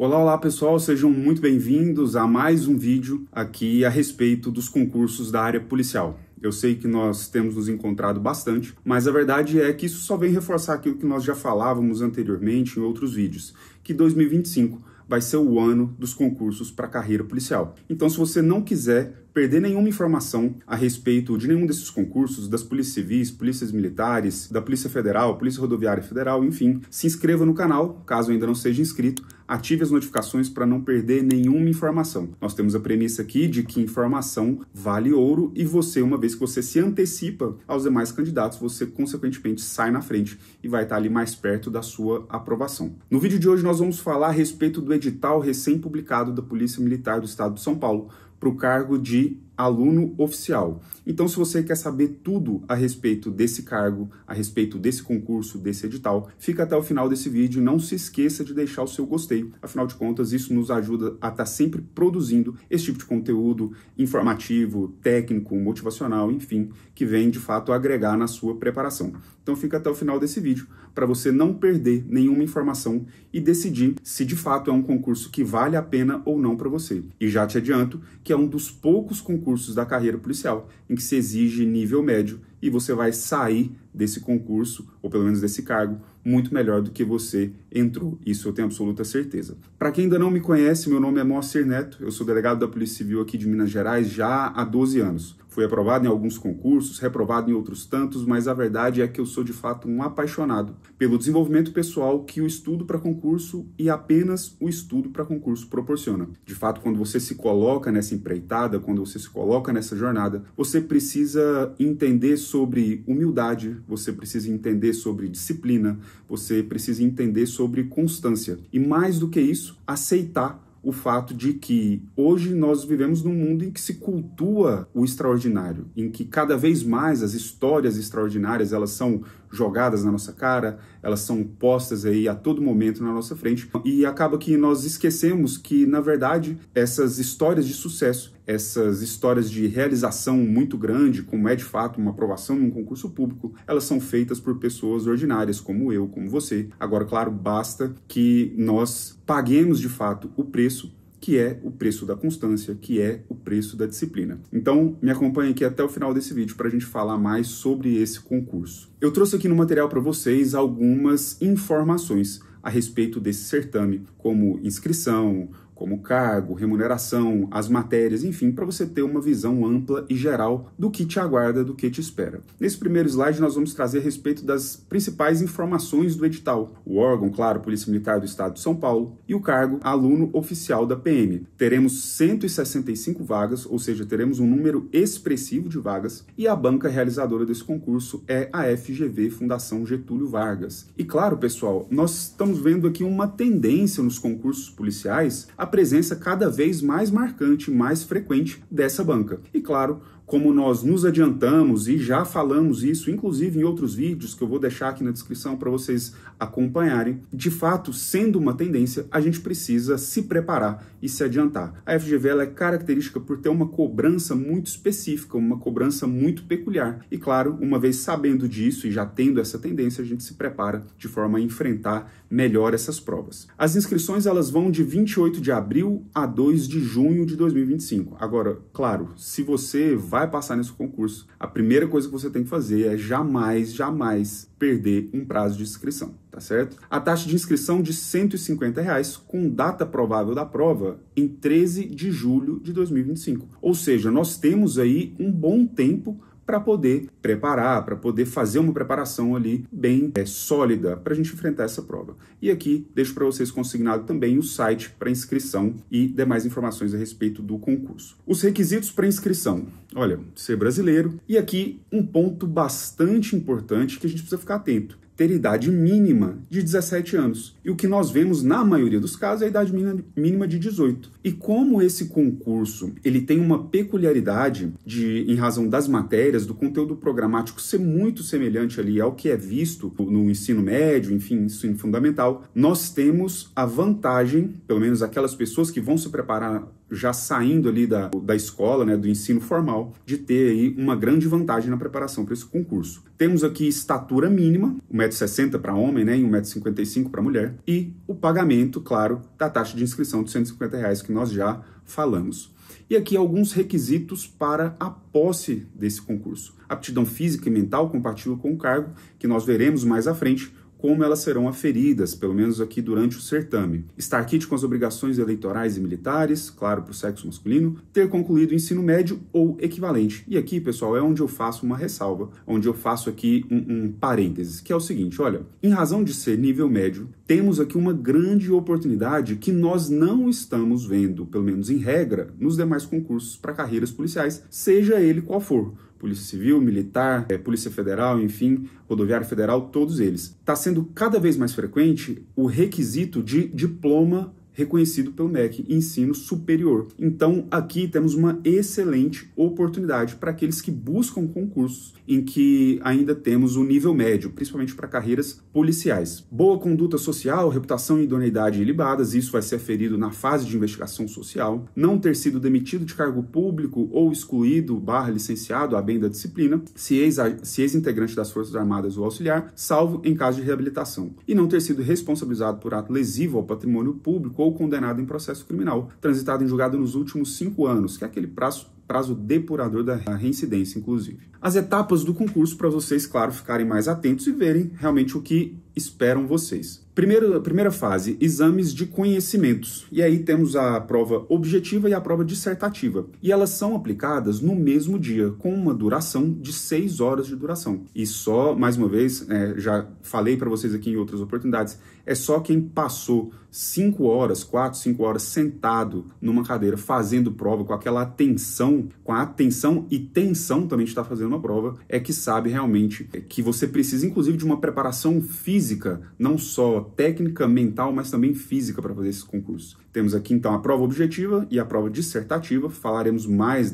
Olá, olá pessoal, sejam muito bem-vindos a mais um vídeo aqui a respeito dos concursos da área policial. Eu sei que nós temos nos encontrado bastante, mas a verdade é que isso só vem reforçar aquilo que nós já falávamos anteriormente em outros vídeos, que 2025 vai ser o ano dos concursos para a carreira policial. Então, se você não quiser perder nenhuma informação a respeito de nenhum desses concursos, das polícias civis, polícias militares, da Polícia Federal, Polícia Rodoviária Federal, enfim, se inscreva no canal, caso ainda não seja inscrito, ative as notificações para não perder nenhuma informação. Nós temos a premissa aqui de que informação vale ouro e você, uma vez que você se antecipa aos demais candidatos, você consequentemente sai na frente e vai estar ali mais perto da sua aprovação. No vídeo de hoje nós vamos falar a respeito do edital recém-publicado da Polícia Militar do Estado de São Paulo para o cargo de aluno oficial. Então, se você quer saber tudo a respeito desse cargo, a respeito desse concurso, desse edital, fica até o final desse vídeo e não se esqueça de deixar o seu gostei. Afinal de contas, isso nos ajuda a estar sempre produzindo esse tipo de conteúdo informativo, técnico, motivacional, enfim, que vem de fato agregar na sua preparação. Então, fica até o final desse vídeo para você não perder nenhuma informação e decidir se de fato é um concurso que vale a pena ou não para você. E já te adianto que é um dos poucos concursos da carreira policial em que se exige nível médio e você vai sair desse concurso, ou pelo menos desse cargo, muito melhor do que você entrou. Isso eu tenho absoluta certeza. Para quem ainda não me conhece, meu nome é Moacir Neto, eu sou delegado da Polícia Civil aqui de Minas Gerais já há 12 anos. Fui aprovado em alguns concursos, reprovado em outros tantos, mas a verdade é que eu sou de fato um apaixonado pelo desenvolvimento pessoal que o estudo para concurso e apenas o estudo para concurso proporciona. De fato, quando você se coloca nessa empreitada, quando você se coloca nessa jornada, você precisa entender sobre humildade, você precisa entender sobre disciplina, você precisa entender sobre constância. E mais do que isso, aceitar o fato de que hoje nós vivemos num mundo em que se cultua o extraordinário, em que cada vez mais as histórias extraordinárias elas são jogadas na nossa cara, elas são postas aí a todo momento na nossa frente e acaba que nós esquecemos que, na verdade, essas histórias de sucesso, essas histórias de realização muito grande, como é de fato uma aprovação em um concurso público, elas são feitas por pessoas ordinárias como eu, como você. Agora, claro, basta que nós paguemos de fato o preço, que é o preço da constância, que é o preço da disciplina. Então, me acompanhe aqui até o final desse vídeo para a gente falar mais sobre esse concurso. Eu trouxe aqui no material para vocês algumas informações a respeito desse certame, como inscrição, como cargo, remuneração, as matérias, enfim, para você ter uma visão ampla e geral do que te aguarda, do que te espera. Nesse primeiro slide, nós vamos trazer a respeito das principais informações do edital. O órgão, claro, Polícia Militar do Estado de São Paulo, e o cargo aluno oficial da PM. Teremos 165 vagas, ou seja, teremos um número expressivo de vagas, e a banca realizadora desse concurso é a FGV, Fundação Getúlio Vargas. E claro, pessoal, nós estamos vendo aqui uma tendência nos concursos policiais, a presença cada vez mais marcante, mais frequente dessa banca. E claro, como nós nos adiantamos e já falamos isso, inclusive em outros vídeos que eu vou deixar aqui na descrição para vocês acompanharem, de fato, sendo uma tendência, a gente precisa se preparar e se adiantar. A FGV ela é característica por ter uma cobrança muito específica, uma cobrança muito peculiar. E claro, uma vez sabendo disso e já tendo essa tendência, a gente se prepara de forma a enfrentar melhor essas provas. As inscrições elas vão de 28 de abril a 2 de junho de 2025. Agora, claro, se você vai passar nesse concurso, a primeira coisa que você tem que fazer é jamais perder um prazo de inscrição, tá certo? A taxa de inscrição de R$ 150 com data provável da prova em 13 de julho de 2025. Ou seja, nós temos aí um bom tempo para poder preparar, para poder fazer uma preparação ali bem sólida para a gente enfrentar essa prova. E aqui deixo para vocês consignado também o site para inscrição e demais informações a respeito do concurso. Os requisitos para inscrição, olha, ser brasileiro e aqui um ponto bastante importante que a gente precisa ficar atento. Ter idade mínima de 17 anos. E o que nós vemos na maioria dos casos é a idade mínima de 18. E como esse concurso ele tem uma peculiaridade em razão das matérias, do conteúdo programático ser muito semelhante ali ao que é visto no ensino médio, enfim, ensino fundamental, nós temos a vantagem, pelo menos aquelas pessoas que vão se preparar já saindo ali da escola, né, do ensino formal, de ter aí uma grande vantagem na preparação para esse concurso. Temos aqui estatura mínima, 1,60 m para homem, né, e 1,55 m para mulher, e o pagamento, claro, da taxa de inscrição de R$ 150 que nós já falamos. E aqui alguns requisitos para a posse desse concurso. Aptidão física e mental compatível com o cargo, que nós veremos mais à frente como elas serão aferidas, pelo menos aqui durante o certame. Estar quite com as obrigações eleitorais e militares, claro, para o sexo masculino, ter concluído o ensino médio ou equivalente. E aqui, pessoal, é onde eu faço uma ressalva, onde eu faço aqui um parênteses, que é o seguinte, olha, em razão de ser nível médio, temos aqui uma grande oportunidade que nós não estamos vendo, pelo menos em regra, nos demais concursos para carreiras policiais, seja ele qual for. Polícia Civil, Militar, Polícia Federal, enfim, Rodoviária Federal, todos eles. Está sendo cada vez mais frequente o requisito de diploma reconhecido pelo MEC, ensino superior. Então, aqui temos uma excelente oportunidade para aqueles que buscam concursos em que ainda temos o nível médio, principalmente para carreiras policiais. Boa conduta social, reputação e idoneidade ilibadas, isso vai ser aferido na fase de investigação social. Não ter sido demitido de cargo público ou excluído / licenciado a bem da disciplina, se ex-integrante das Forças Armadas ou auxiliar, salvo em caso de reabilitação. E não ter sido responsabilizado por ato lesivo ao patrimônio público ou condenado em processo criminal, transitado em julgado nos últimos 5 anos, que é aquele prazo depurador da reincidência, inclusive. As etapas do concurso para vocês, claro, ficarem mais atentos e verem realmente o que esperam vocês. Primeira fase, exames de conhecimentos. E aí temos a prova objetiva e a prova dissertativa. E elas são aplicadas no mesmo dia, com uma duração de 6 horas de duração. E só, mais uma vez, já falei para vocês aqui em outras oportunidades, é só quem passou 5 horas, 4, 5 horas sentado numa cadeira fazendo prova com aquela atenção, com a atenção e tensão também de estar fazendo uma prova, é que sabe realmente que você precisa, inclusive, de uma preparação física, não só técnica, mental, mas também física para fazer esse concurso. Temos aqui, então, a prova objetiva e a prova dissertativa, falaremos mais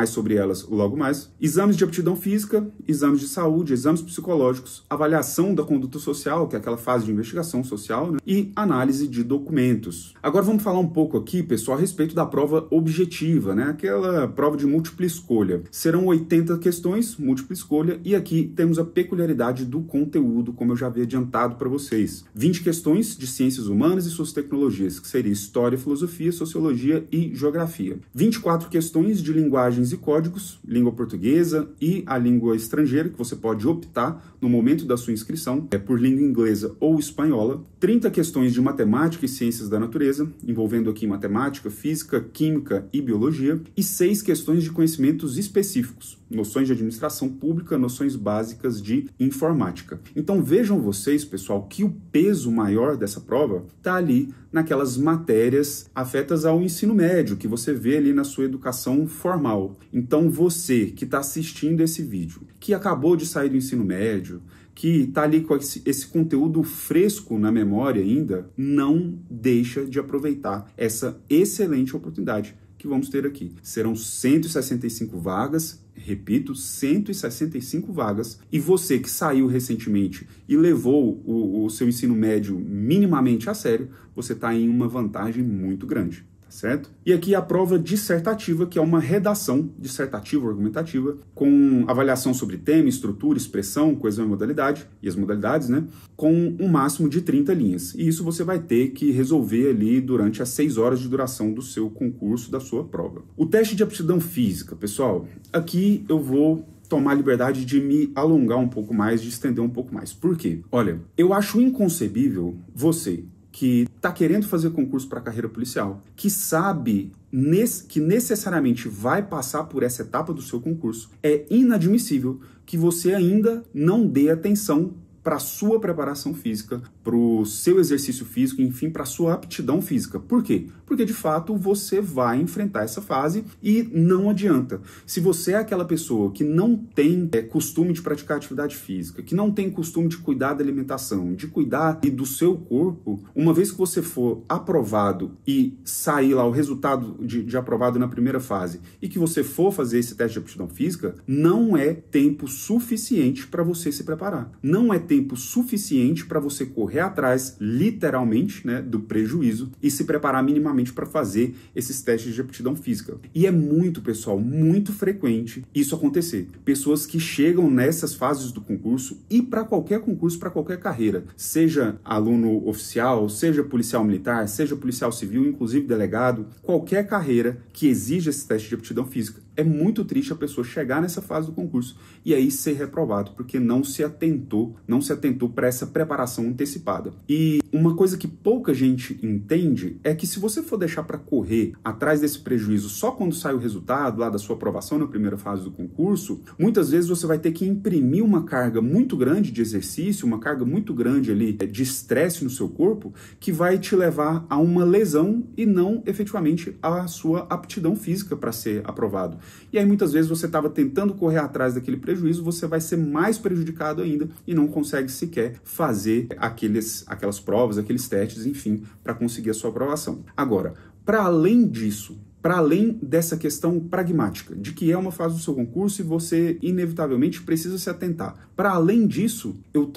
sobre elas logo mais. Exames de aptidão física, exames de saúde, exames psicológicos, avaliação da conduta social, que é aquela fase de investigação social, né? E análise de documentos. Agora vamos falar um pouco aqui, pessoal, a respeito da prova objetiva, né? Aquela prova de múltipla escolha. Serão 80 questões, múltipla escolha, e aqui temos a peculiaridade do conteúdo, como eu já havia adiantado para vocês. 20 questões de ciências humanas e suas tecnologias, que seria História, Filosofia, Sociologia e Geografia. 24 questões de linguagens e códigos, língua portuguesa e a língua estrangeira, que você pode optar no momento da sua inscrição, por língua inglesa ou espanhola. 30 questões de matemática e ciências da natureza, envolvendo aqui matemática, física, química e biologia. E 6 questões de conhecimentos específicos, noções de administração pública, noções básicas de informática. Então vejam vocês, pessoal, que o peso maior dessa prova está ali naquelas matérias afetas ao ensino médio, que você vê ali na sua educação formal. Então você que está assistindo esse vídeo, que acabou de sair do ensino médio, que está ali com esse conteúdo fresco na memória ainda, não deixa de aproveitar essa excelente oportunidade que vamos ter aqui. Serão 165 vagas, repito, 165 vagas, e você que saiu recentemente e levou o seu ensino médio minimamente a sério, você está em uma vantagem muito grande. Certo? E aqui a prova dissertativa, que é uma redação dissertativa ou argumentativa, com avaliação sobre tema, estrutura, expressão, coesão e modalidade, e as modalidades, né? Com um máximo de 30 linhas. E isso você vai ter que resolver ali durante as 6 horas de duração do seu concurso, da sua prova. O teste de aptidão física, pessoal, aqui eu vou tomar a liberdade de me alongar um pouco mais, de estender um pouco mais. Por quê? Olha, eu acho inconcebível você que está querendo fazer concurso para a carreira policial, que sabe que necessariamente vai passar por essa etapa do seu concurso, é inadmissível que você ainda não dê atenção para a sua preparação física, para o seu exercício físico, enfim, para a sua aptidão física. Por quê? Porque, de fato, você vai enfrentar essa fase e não adianta. Se você é aquela pessoa que não tem costume de praticar atividade física, que não tem costume de cuidar da alimentação, de cuidar do seu corpo, uma vez que você for aprovado e sair lá o resultado de aprovado na primeira fase e que você for fazer esse teste de aptidão física, não é tempo suficiente para você se preparar. Não é tempo suficiente para você correr atrás, literalmente, né, do prejuízo e se preparar minimamente para fazer esses testes de aptidão física. E é muito, pessoal, muito frequente isso acontecer. Pessoas que chegam nessas fases do concurso e para qualquer concurso, para qualquer carreira, seja aluno oficial, seja policial militar, seja policial civil, inclusive delegado, qualquer carreira que exija esse teste de aptidão física, é muito triste a pessoa chegar nessa fase do concurso e aí ser reprovado, porque não se atentou para essa preparação antecipada. E uma coisa que pouca gente entende é que se você for deixar para correr atrás desse prejuízo só quando sai o resultado lá da sua aprovação na primeira fase do concurso, muitas vezes você vai ter que imprimir uma carga muito grande de exercício, uma carga muito grande ali de estresse no seu corpo, que vai te levar a uma lesão e não efetivamente a sua aptidão física para ser aprovado. E aí muitas vezes você estava tentando correr atrás daquele prejuízo, você vai ser mais prejudicado ainda e não consegue sequer fazer aquelas provas, aqueles testes, enfim, para conseguir a sua aprovação. Agora, para além disso, para além dessa questão pragmática, de que é uma fase do seu concurso e você inevitavelmente precisa se atentar, para além disso, eu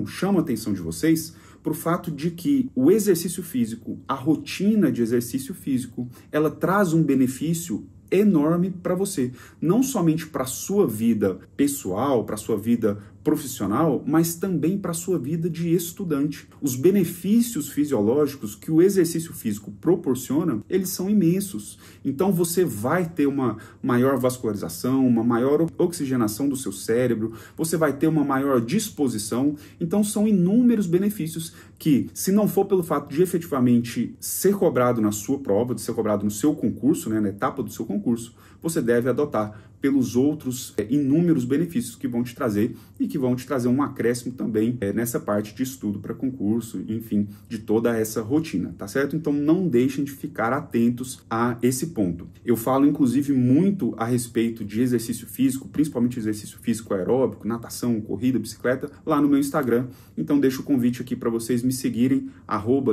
chamo a atenção de vocês para o fato de que o exercício físico, a rotina de exercício físico, ela traz um benefício enorme para você, não somente para a sua vida pessoal, para a sua vida profissional, mas também para a sua vida de estudante. Os benefícios fisiológicos que o exercício físico proporciona, eles são imensos. Então você vai ter uma maior vascularização, uma maior oxigenação do seu cérebro, você vai ter uma maior disposição. Então são inúmeros benefícios que, se não for pelo fato de efetivamente ser cobrado na sua prova, de ser cobrado no seu concurso, né, na etapa do seu concurso, você deve adotar pelos outros inúmeros benefícios que vão te trazer e que vão te trazer um acréscimo também nessa parte de estudo para concurso, enfim, de toda essa rotina, tá certo? Então não deixem de ficar atentos a esse ponto. Eu falo, inclusive, muito a respeito de exercício físico, principalmente exercício físico aeróbico, natação, corrida, bicicleta, lá no meu Instagram. Então deixo o convite aqui para vocês me seguirem,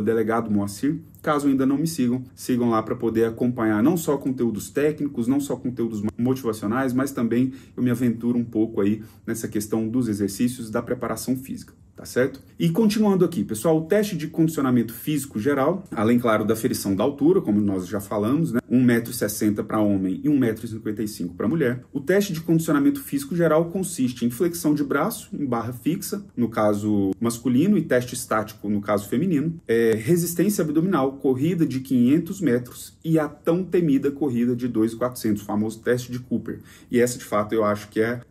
@delegadomoacir. Caso ainda não me sigam, sigam lá para poder acompanhar não só conteúdos técnicos, não só conteúdos motivacionais, mas também eu me aventuro um pouco aí nessa questão dos exercícios da preparação física, tá certo? E continuando aqui, pessoal, o teste de condicionamento físico geral, além, claro, da ferição da altura, como nós já falamos, né? 1,60 m para homem e 1,55 m para mulher. O teste de condicionamento físico geral consiste em flexão de braço em barra fixa, no caso masculino, e teste estático, no caso feminino, resistência abdominal, corrida de 500 metros e a tão temida corrida de 2.400, o famoso teste de Cooper. E essa, de fato, eu acho que é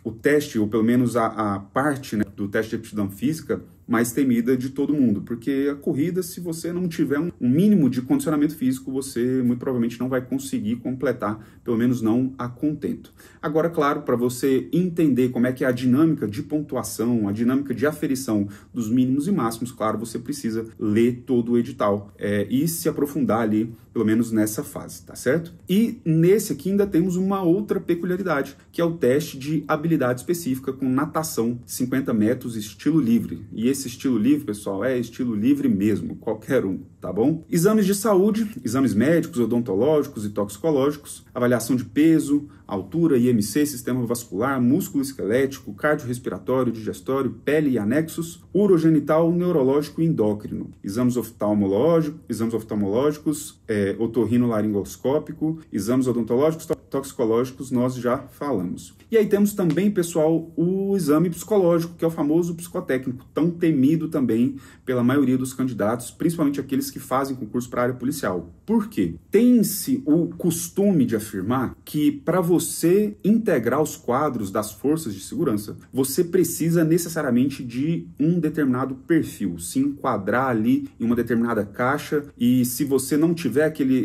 o teste, ou pelo menos a parte, né, do teste de aptidão física mais temida de todo mundo, porque a corrida, se você não tiver um mínimo de condicionamento físico, você muito provavelmente não vai conseguir completar, pelo menos não a contento. Agora, claro, para você entender como é que é a dinâmica de pontuação, a dinâmica de aferição dos mínimos e máximos, claro, você precisa ler todo o edital e se aprofundar ali, pelo menos nessa fase, tá certo? E nesse aqui ainda temos uma outra peculiaridade, que é o teste de habilidade específica com natação 50 metros estilo livre. E esse estilo livre, pessoal, é estilo livre mesmo, qualquer um, tá bom? Exames de saúde, exames médicos, odontológicos e toxicológicos, avaliação de peso, altura, IMC, sistema vascular, músculo esquelético, cardiorrespiratório, digestório, pele e anexos, urogenital, neurológico e endócrino, exames oftalmológicos, otorrinolaringoscópico, exames odontológicos, toxicológicos, nós já falamos. E aí temos também, pessoal, o exame psicológico, que é o famoso psicotécnico, tão temido também pela maioria dos candidatos, principalmente aqueles que fazem concurso para a área policial. Por quê? Tem-se o costume de afirmar que para você integrar os quadros das forças de segurança, você precisa necessariamente de um determinado perfil, se enquadrar ali em uma determinada caixa, e se você não tiver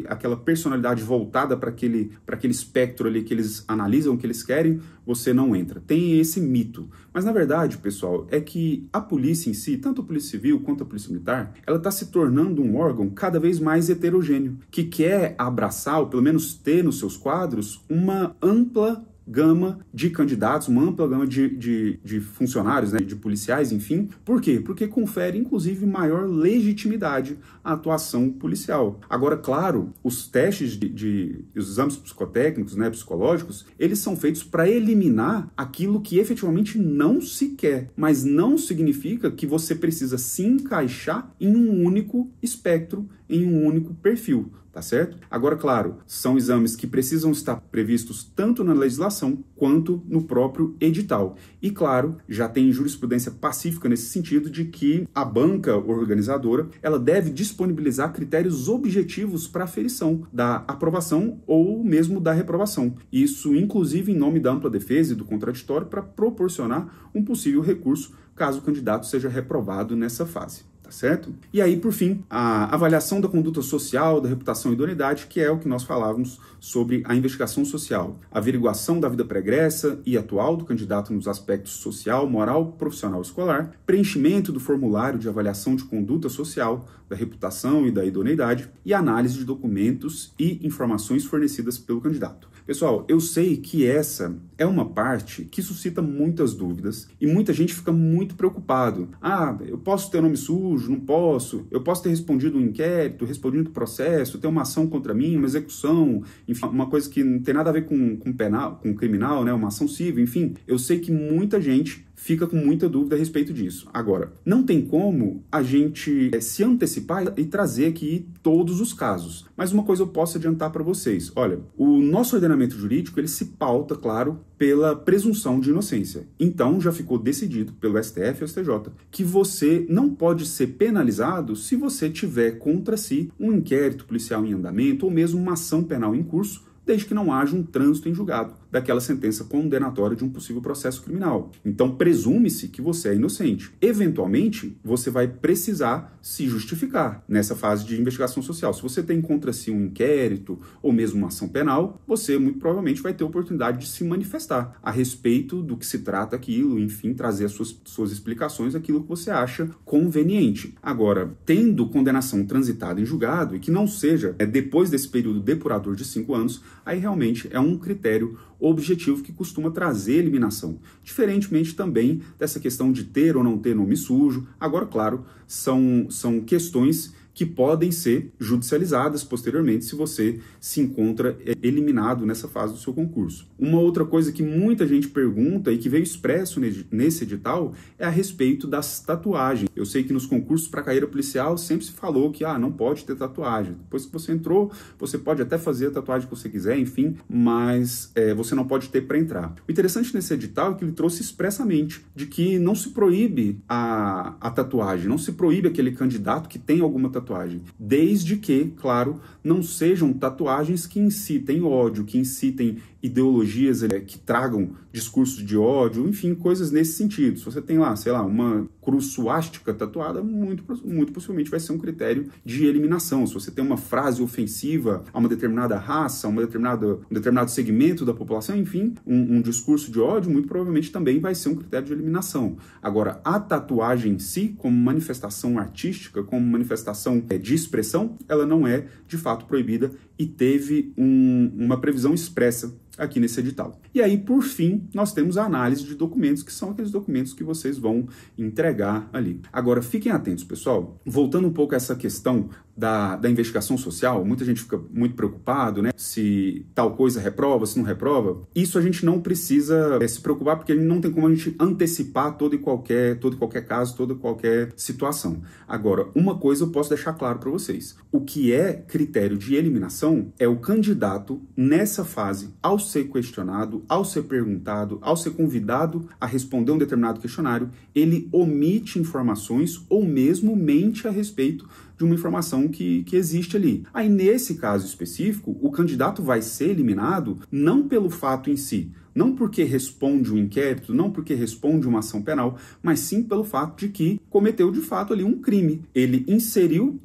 aquela personalidade voltada para aquele espectro ali que eles analisam, que eles querem, você não entra. Tem esse mito. Mas na verdade, pessoal, é que a polícia em si, tanto a polícia civil quanto a polícia militar, ela está se tornando um órgão cada vez mais heterogêneo, que quer abraçar, ou pelo menos ter nos seus quadros, uma ampla gama de candidatos, uma ampla gama de funcionários, né, de policiais, enfim. Por quê? Porque confere, inclusive, maior legitimidade à atuação policial. Agora, claro, os testes os exames psicotécnicos, né, psicológicos, eles são feitos para eliminar aquilo que efetivamente não se quer, mas não significa que você precisa se encaixar em um único espectro, em um único perfil. Tá certo? Agora, claro, são exames que precisam estar previstos tanto na legislação quanto no próprio edital. E, claro, já tem jurisprudência pacífica nesse sentido de que a banca organizadora ela deve disponibilizar critérios objetivos para aferição da aprovação ou mesmo da reprovação. Isso, inclusive, em nome da ampla defesa e do contraditório, para proporcionar um possível recurso caso o candidato seja reprovado nessa fase. Tá certo? E aí, por fim, a avaliação da conduta social, da reputação e idoneidade, que é o que nós falávamos sobre a investigação social. Averiguação da vida pregressa e atual do candidato nos aspectos social, moral, profissional e escolar. Preenchimento do formulário de avaliação de conduta social, da reputação e da idoneidade. E análise de documentos e informações fornecidas pelo candidato. Pessoal, eu sei que essa é uma parte que suscita muitas dúvidas e muita gente fica muito preocupado. Ah, eu posso ter nome sujo? Não posso? Eu posso ter respondido um inquérito, respondido um processo, ter uma ação contra mim, uma execução, enfim, uma coisa que não tem nada a ver com penal, com criminal, né? Uma ação civil, enfim. Eu sei que muita gente fica com muita dúvida a respeito disso. Agora, não tem como a gente se antecipar e trazer aqui todos os casos. Mas uma coisa eu posso adiantar para vocês. Olha, o nosso ordenamento jurídico, ele se pauta, claro, pela presunção de inocência. Então, já ficou decidido pelo STF e o STJ que você não pode ser penalizado se você tiver contra si um inquérito policial em andamento ou mesmo uma ação penal em curso, desde que não haja um trânsito em julgado daquela sentença condenatória de um possível processo criminal. Então, presume-se que você é inocente. Eventualmente, você vai precisar se justificar nessa fase de investigação social. Se você tem contra si um inquérito ou mesmo uma ação penal, você muito provavelmente vai ter a oportunidade de se manifestar a respeito do que se trata aquilo, enfim, trazer as suas explicações, aquilo que você acha conveniente. Agora, tendo condenação transitada em julgado e que não seja depois desse período depurador de 5 anos, aí realmente é um critério objetivo que costuma trazer eliminação. Diferentemente também dessa questão de ter ou não ter nome sujo. Agora, claro, são questões que podem ser judicializadas posteriormente se você se encontra eliminado nessa fase do seu concurso. Uma outra coisa que muita gente pergunta e que veio expresso nesse edital é a respeito das tatuagens. Eu sei que nos concursos para carreira policial sempre se falou que não pode ter tatuagem. Depois que você entrou, você pode até fazer a tatuagem que você quiser, enfim, mas você não pode ter para entrar. O interessante nesse edital é que ele trouxe expressamente de que não se proíbe a tatuagem, não se proíbe aquele candidato que tem alguma tatuagem, desde que, claro, não sejam tatuagens que incitem ódio, que incitem ideologias que tragam discursos de ódio, enfim, coisas nesse sentido. Se você tem lá, sei lá, uma cruz suástica tatuada, muito possivelmente vai ser um critério de eliminação. Se você tem uma frase ofensiva a uma determinada raça, a um determinado segmento da população, enfim, um discurso de ódio, muito provavelmente também vai ser um critério de eliminação. Agora, a tatuagem em si, como manifestação artística, como manifestação de expressão, ela não é, de fato, proibida e teve uma previsão expressa aqui nesse edital. E aí, por fim, nós temos a análise de documentos, que são aqueles documentos que vocês vão entregar ali. Agora, fiquem atentos, pessoal. Voltando um pouco a essa questão da investigação social, muita gente fica muito preocupado, né? Se tal coisa reprova, se não reprova. Isso a gente não precisa se preocupar, porque não tem como a gente antecipar todo e qualquer caso, toda e qualquer situação. Agora, uma coisa eu posso deixar claro para vocês. O que é critério de eliminação é o candidato, nessa fase, ao ser questionado, ao ser perguntado, ao ser convidado a responder um determinado questionário, ele omite informações ou mesmo mente a respeito de uma informação que existe ali. Aí, nesse caso específico, o candidato vai ser eliminado não pelo fato em si, não porque responde um inquérito, não porque responde uma ação penal, mas sim pelo fato de que cometeu de fato ali um crime. Ele inseriu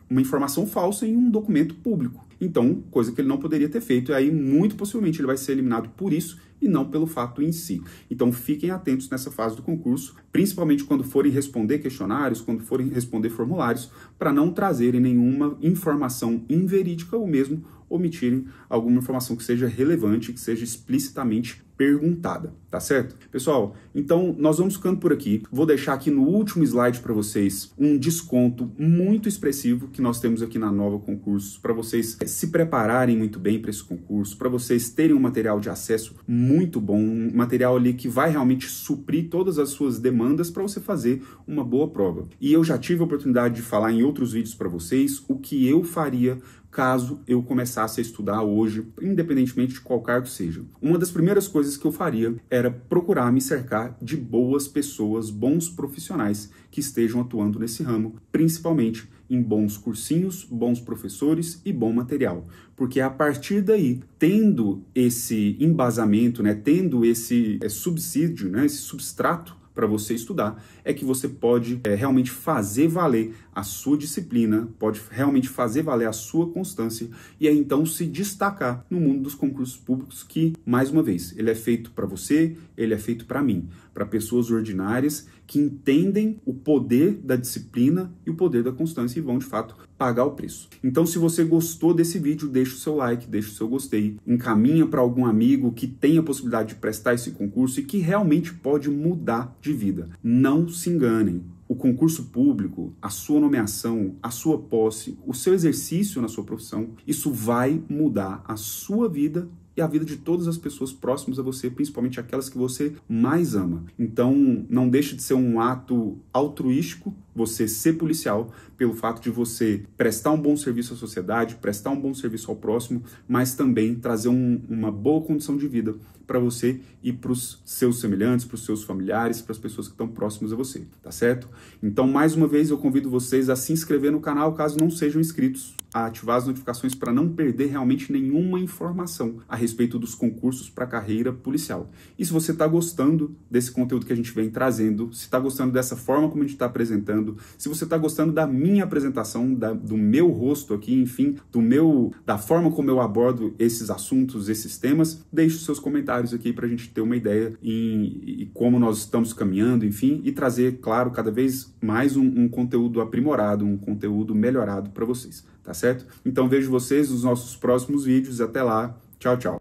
uma informação falsa em um documento público. Então, coisa que ele não poderia ter feito, e aí muito possivelmente ele vai ser eliminado por isso e não pelo fato em si. Então, fiquem atentos nessa fase do concurso, principalmente quando forem responder questionários, quando forem responder formulários, para não trazerem nenhuma informação inverídica ou mesmo omitirem alguma informação que seja relevante, que seja explicitamente perguntada, tá certo? Pessoal, então nós vamos ficando por aqui. Vou deixar aqui no último slide para vocês um desconto muito expressivo que nós temos aqui na Nova Concursos, para vocês se prepararem muito bem para esse concurso, para vocês terem um material de acesso muito bom, um material ali que vai realmente suprir todas as suas demandas para você fazer uma boa prova. E eu já tive a oportunidade de falar em outros vídeos para vocês o que eu faria caso eu começasse a estudar hoje, independentemente de qual cargo seja. Uma das primeiras coisas que eu faria era procurar me cercar de boas pessoas, bons profissionais que estejam atuando nesse ramo, principalmente em bons cursinhos, bons professores e bom material. Porque a partir daí, tendo esse embasamento, né, tendo esse subsídio, né, esse substrato para você estudar, é que você pode realmente fazer valer a sua disciplina, pode realmente fazer valer a sua constância e aí então se destacar no mundo dos concursos públicos que, mais uma vez, ele é feito para você, ele é feito para mim, para pessoas ordinárias que entendem o poder da disciplina e o poder da constância e vão, de fato, pagar o preço. Então, se você gostou desse vídeo, deixa o seu like, deixa o seu gostei, encaminha para algum amigo que tenha a possibilidade de prestar esse concurso e que realmente pode mudar de vida. Não se enganem. O concurso público, a sua nomeação, a sua posse, o seu exercício na sua profissão, isso vai mudar a sua vida e a vida de todas as pessoas próximas a você, principalmente aquelas que você mais ama. Então, não deixe de ser um ato altruístico você ser policial pelo fato de você prestar um bom serviço à sociedade, prestar um bom serviço ao próximo, mas também trazer uma boa condição de vida para você e para os seus semelhantes, para os seus familiares, para as pessoas que estão próximas a você, tá certo? Então, mais uma vez, eu convido vocês a se inscrever no canal, caso não sejam inscritos, a ativar as notificações para não perder realmente nenhuma informação a respeito dos concursos para a carreira policial. E se você está gostando desse conteúdo que a gente vem trazendo, se está gostando dessa forma como a gente está apresentando, se você está gostando da minha apresentação, do meu rosto aqui, enfim, da forma como eu abordo esses assuntos, esses temas, deixe os seus comentários aqui para a gente ter uma ideia em como nós estamos caminhando, enfim, e trazer, claro, cada vez mais um conteúdo aprimorado, um conteúdo melhorado para vocês, tá certo? Então vejo vocês nos nossos próximos vídeos. Até lá. Tchau, tchau.